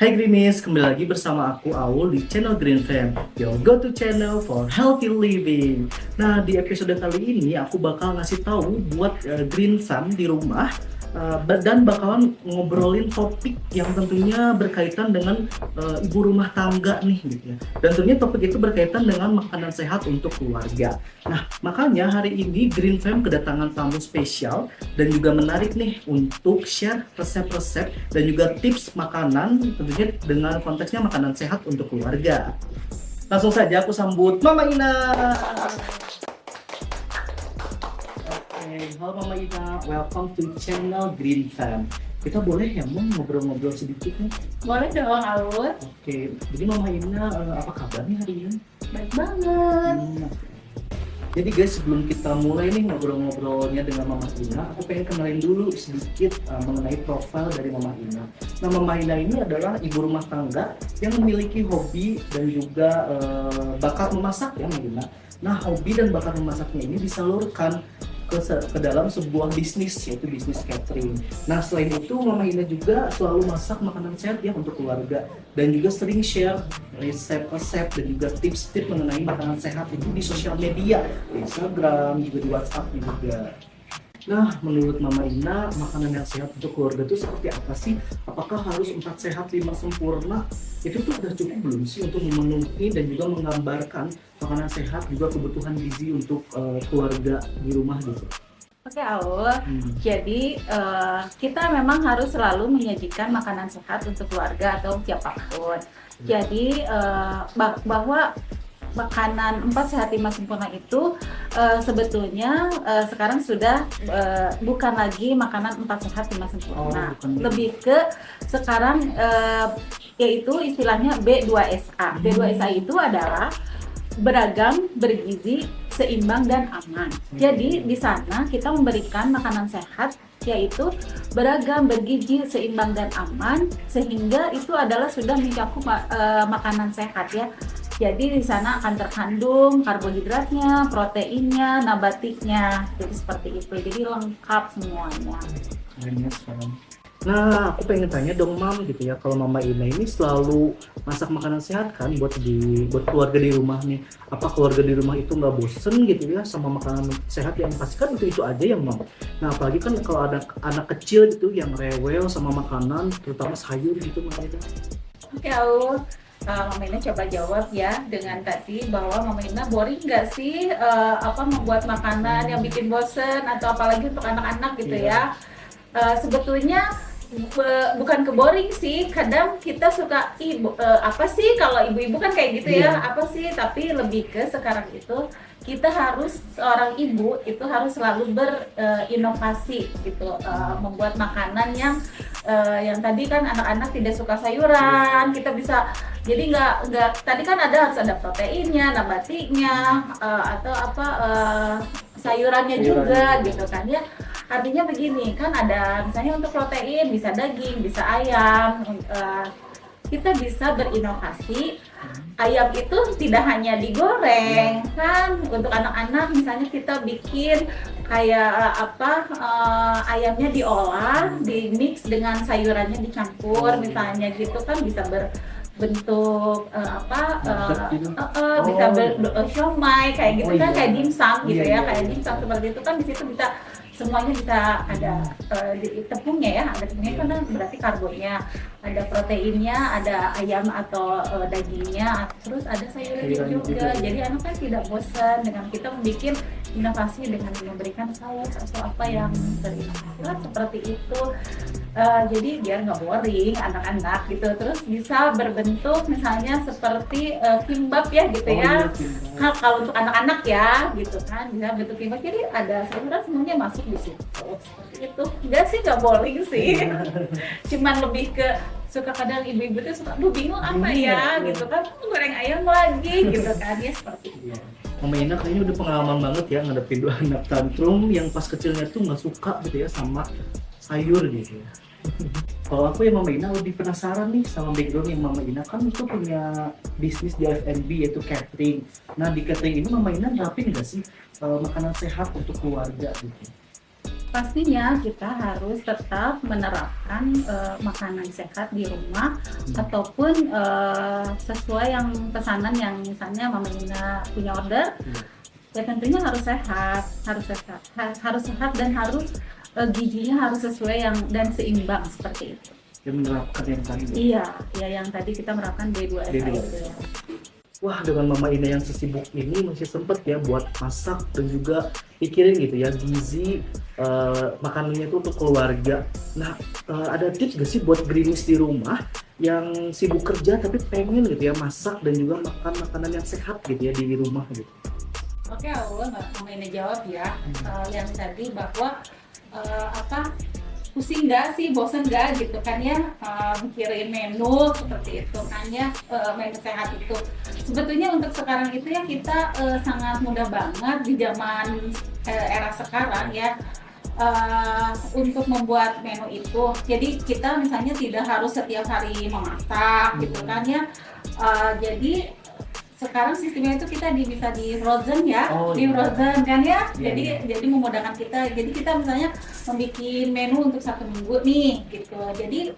Hai Greenies, kembali lagi bersama aku Aul di channel Green Fam, your go-to channel for healthy living. Nah, di episode kali ini aku bakal ngasih tahu buat Green Fam di rumah dan bakalan ngobrolin topik yang tentunya berkaitan dengan ibu rumah tangga nih gitu ya. Dan tentunya topik itu berkaitan dengan makanan sehat untuk keluarga. Nah, makanya hari ini Green Fam kedatangan tamu spesial dan juga menarik nih untuk share resep-resep dan juga tips makanan tentunya dengan konteksnya makanan sehat untuk keluarga. Langsung saja aku sambut Mama Ina. Oke, halo Mama Ina, welcome to channel Green Fam. Kita boleh ya mau ngobrol-ngobrol sedikit nih? Boleh dong, Aul. Oke, jadi Mama Ina apa kabar nih hari ini? Baik banget. Jadi guys, sebelum kita mulai nih ngobrol-ngobrolnya dengan Mama Ina, aku pengen kenalin dulu sedikit mengenai profil dari Mama Ina. Nah, Mama Ina ini adalah ibu rumah tangga yang memiliki hobi dan juga bakat memasak ya, Mama Ina. Nah, hobi dan bakat memasaknya ini disalurkan ke dalam sebuah bisnis, yaitu bisnis catering. Nah, selain itu Mama Ina juga selalu masak makanan sehat ya untuk keluarga dan juga sering share resep-resep dan juga tips-tips mengenai makanan sehat itu di sosial media, di Instagram, juga di WhatsApp juga. Nah, menurut Mama Ina, makanan yang sehat untuk keluarga itu seperti apa sih? Apakah harus 4 sehat 5 sempurna? Itu tuh udah cukup belum sih untuk memenuhi dan juga menggambarkan makanan sehat juga kebutuhan gizi untuk keluarga di rumah gitu? Oke, Aul. Jadi kita memang harus selalu menyajikan makanan sehat untuk keluarga atau siapapun. Jadi bahwa makanan 4 sehat 5 sempurna itu sebetulnya sekarang sudah bukan lagi makanan 4 sehat 5 sempurna. Lebih ke sekarang yaitu istilahnya B2SA. B2SA itu adalah beragam, bergizi, seimbang dan aman. Jadi di sana kita memberikan makanan sehat yaitu beragam, bergizi, seimbang dan aman, sehingga itu adalah sudah mencakup makanan sehat ya. Jadi di sana akan terkandung karbohidratnya, proteinnya, nabatinya, jadi seperti itu. Jadi lengkap semuanya. Kayaknya sekarang. Nah, aku pengen tanya dong Mam gitu ya, kalau Mama Ina ini selalu masak makanan sehat kan buat keluarga di rumah nih. Apa keluarga di rumah itu nggak bosen gitu ya sama makanan sehat yang pasti kan itu aja ya Mam. Nah, apalagi kan kalau ada anak kecil gitu yang rewel sama makanan, terutama sayur gitu Mama Ina. Oke, Aul. Mama Ina coba jawab ya dengan tadi bahwa Mama Ina boring nggak sih membuat makanan yang bikin bosen atau apalagi untuk anak-anak gitu ya. Sebetulnya bukan ke boring sih, kadang kita suka apa sih kalau ibu-ibu kan kayak gitu ya, apa sih, tapi lebih ke sekarang itu kita harus, seorang ibu itu harus selalu berinovasi gitu, membuat makanan yang tadi kan anak-anak tidak suka sayuran, kita bisa jadi nggak tadi kan harus ada proteinnya, nabatinya, atau sayurannya juga gitu kan ya. Artinya begini, kan ada misalnya untuk protein bisa daging, bisa ayam. Kita bisa berinovasi. Ayam itu tidak hanya digoreng kan, untuk anak-anak misalnya kita bikin kayak ayamnya diolah, di mix dengan sayurannya dicampur misalnya gitu kan, bisa berbentuk bisa siomay kayak gitu kan, kayak dimsum gitu ya, kayak dimsum seperti itu kan, di situ bisa semuanya bisa ada tepungnya ya, ada tepungnya karena berarti karbonya, ada proteinnya, ada ayam atau dagingnya, terus ada sayurnya juga. Jadi anak kan tidak bosan dengan kita membuat inovasi dengan memberikan saus atau apa yang berinovasi lah seperti itu. Jadi biar nggak boring anak-anak gitu, terus bisa berbentuk misalnya seperti kimbap ya gitu ya. Kalau untuk anak-anak ya gitu kan, bisa bentuk kimbap, jadi ada sayuran semuanya masuk di situ seperti itu. Enggak sih, nggak boring sih. Cuman lebih ke suka, kadang ibu-ibu tuh suka, bingung apa ya gitu kan, goreng ayam lagi gitu kan ya, seperti itu. Mama Ina kayaknya udah pengalaman banget ya ngadepin dua anak tantrum yang pas kecilnya tuh nggak suka gitu ya sama sayur gitu ya. Kalau aku ya Mama Ina lebih penasaran nih sama background yang Mama Ina kan itu punya bisnis di F&B yaitu catering. Nah, di catering ini Mama Ina nerapin nggak sih makanan sehat untuk keluarga gitu? Pastinya kita harus tetap menerapkan makanan sehat di rumah ataupun sesuai yang pesanan yang misalnya Mama Ina punya order, ya tentunya harus sehat, harus sehat dan harus gizinya harus sesuai yang dan seimbang seperti itu. Yang menerapkan yang tadi. Iya, ya yang tadi kita menerapkan B2SA itu. Wah, dengan Mama Ina yang sesibuk ini masih sempet ya buat masak dan juga pikirin gitu ya gizi makanannya itu untuk keluarga. Nah, ada tips gak sih buat gerimis di rumah yang sibuk kerja tapi pengen gitu ya masak dan juga makan makanan yang sehat gitu ya di rumah gitu? Oke, awal Mama Ina jawab ya yang tadi bahwa pusing nggak sih, bosen nggak gitu kan ya mikirin menu seperti itu kan ya, menu sehat itu sebetulnya untuk sekarang itu ya kita sangat mudah banget di zaman era sekarang ya untuk membuat menu itu. Jadi kita misalnya tidak harus setiap hari memasak gitu kan ya, jadi sekarang sistemnya itu kita bisa di frozen ya, di frozen kan ya. Jadi memudahkan kita. Jadi kita misalnya membuat menu untuk 1 minggu nih gitu. Jadi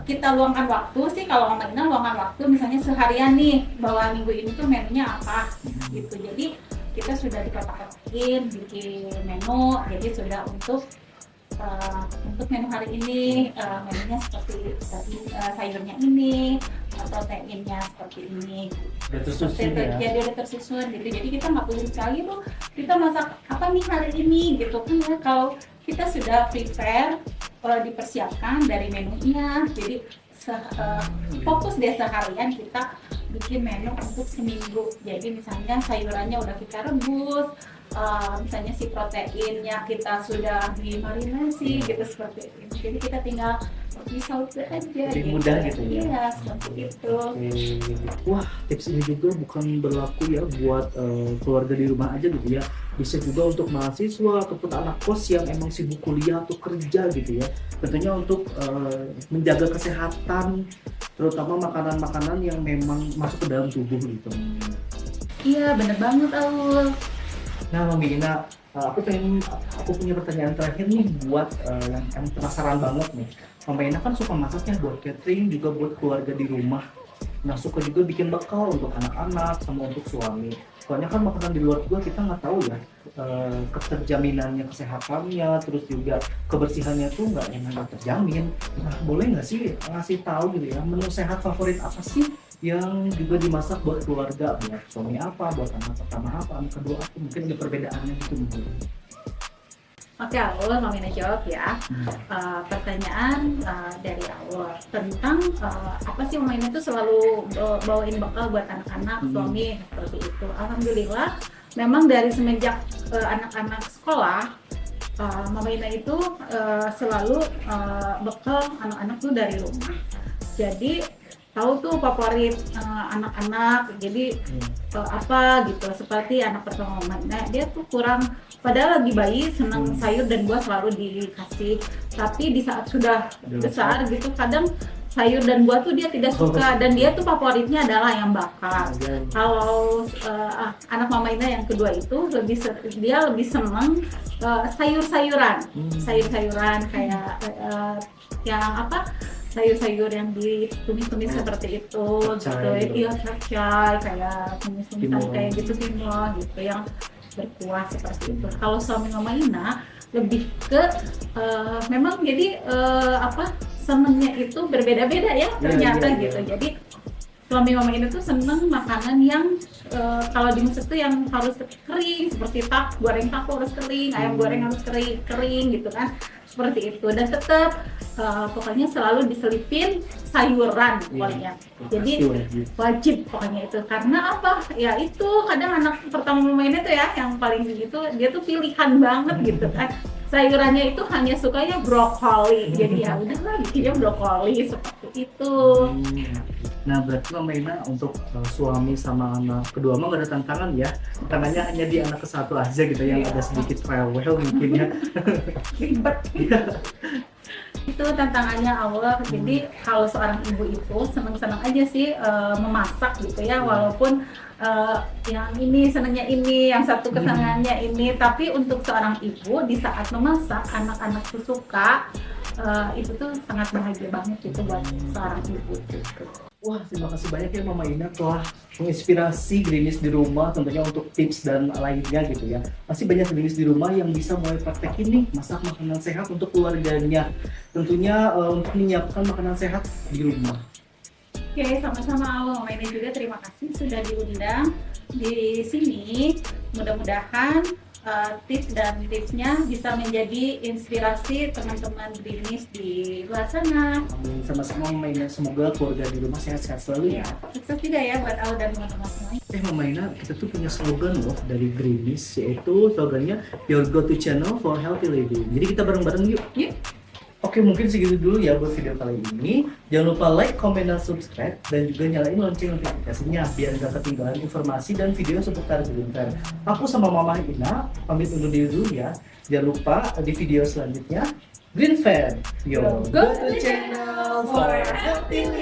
kita luangkan waktu sih, kalau Mama Ina luangkan waktu misalnya seharian nih bahwa minggu ini tuh menunya apa gitu. Jadi kita sudah dikotak-kotakin bikin menu. Jadi sudah untuk menu hari ini menunya seperti tadi sayurnya ini, proteinnya seperti ini. Udah tersusun ya? Jadi udah tersusun gitu. Jadi kita nggak perlu sekali tuh kita masak apa nih hari ini gitu kan ya. Kalau kita sudah prepare dipersiapkan dari menunya, jadi fokus deh seharian kita bikin menu untuk seminggu. Jadi misalnya sayurannya udah kita rebus, misalnya si proteinnya kita sudah dimarinasi gitu seperti ini. Jadi kita tinggal pisau aja. Jadi mudah gitu ya? Iya, seperti itu. Wah, tips ini juga bukan berlaku ya buat keluarga di rumah aja gitu ya. Bisa juga untuk mahasiswa ataupun anak kos yang emang sibuk kuliah atau kerja gitu ya. Tentunya untuk menjaga kesehatan, terutama makanan-makanan yang memang masuk ke dalam tubuh gitu. Iya, bener banget Aul. Nah, Mami Ina, aku punya pertanyaan terakhir nih buat yang penasaran banget nih. Mami Ina kan suka masaknya buat catering, juga buat keluarga di rumah. Nah, suka juga bikin bekal untuk anak-anak sama untuk suami. Soalnya kan makanan di luar juga kita nggak tahu ya keterjaminannya, kesehatannya, terus juga kebersihannya tuh nggak terjamin. Nah, boleh nggak sih ngasih tahu gitu ya menu sehat favorit apa sih yang juga dimasak buat keluarga, buat suami apa, buat anak pertama apa, anak kedua apa, mungkin ada perbedaannya gitu mungkin. Oke, Aul, Mama Ina jawab ya. Pertanyaan dari Aul tentang apa sih Mama Ina tuh selalu bawain bekal buat anak-anak, suami seperti itu. Alhamdulillah, memang dari semenjak anak-anak sekolah, Mama Ina itu selalu bekal anak-anak tuh dari rumah. Jadi tahu tuh favorit anak-anak, jadi apa gitu, seperti anak pertama Mama Ina, dia tuh kurang, padahal lagi bayi senang sayur dan buah selalu dikasih, tapi di saat sudah besar gitu kadang sayur dan buah tuh dia tidak suka, dan dia tuh favoritnya adalah yang bakar. Kalau anak Mama Ina yang kedua itu dia lebih senang sayur-sayuran kayak yang apa, sayur-sayur yang ditumis-tumis seperti itu gitu. Iya, capcay, kayak tumis-tumisan kayak gitu, timun gitu yang berkuah seperti itu. Kalau suami Mama Ina lebih ke memang jadi senengnya itu berbeda-beda ya ternyata gitu. Jadi suami Mama Ina tuh seneng makanan yang kalau dimasak tuh yang harus kering, seperti goreng tahu harus kering, ayam goreng harus kering gitu kan, seperti itu. Dan tetap pokoknya selalu diselipin sayuran pokoknya. Jadi wajib pokoknya itu. Karena apa? Ya itu kadang anak pertama Mama Ina tuh ya yang paling gitu, dia tuh pilihan banget gitu kan. Sayurannya itu hanya sukanya brokoli. Jadi ya udahlah bikinnya brokoli seperti itu. Nah, berarti Mama Ina untuk suami sama anak kedua mah gak ada tantangan ya? Tantangannya hanya di anak ke-1 aja gitu yang ada sedikit rewel mungkin ya. Ribet. Itu tantangannya awal. Jadi kalau seorang ibu itu senang-senang aja sih memasak gitu ya, walaupun yang ini senangnya ini, yang satu kesenangannya ini. Tapi untuk seorang ibu di saat memasak anak-anak tuh suka, itu tuh sangat bahagia banget gitu buat seorang ibu gitu. Wah, terima kasih banyak ya Mama Ina telah menginspirasi Greenies di rumah tentunya untuk tips dan lainnya gitu ya. Masih banyak Greenies di rumah yang bisa mulai praktekin nih masak makanan sehat untuk keluarganya. Tentunya untuk menyiapkan makanan sehat di rumah. Oke, sama-sama Mama Ina juga terima kasih sudah diundang di sini. Mudah-mudahan tips dan tipsnya bisa menjadi inspirasi teman-teman Greenies di luar sana. Amin. Sama-sama Mama Ina, semoga keluarga di rumah sehat-sehat selalu ya. Sukses juga ya buat Al dan teman-teman semuanya. Mama Ina, kita tuh punya slogan loh dari Greenies, yaitu slogannya Your Go-To Channel for Healthy Living. Jadi kita bareng-bareng yuk. Yuk. Oke, mungkin segitu dulu ya buat video kali ini. Jangan lupa like, comment, dan subscribe. Dan juga nyalain lonceng notifikasinya biar gak ketinggalan informasi dan video seputar Green Fair. Aku sama Mama Ina pamit undur diri dulu ya. Jangan lupa di video selanjutnya Green Fair, your go-to channel for healthy living.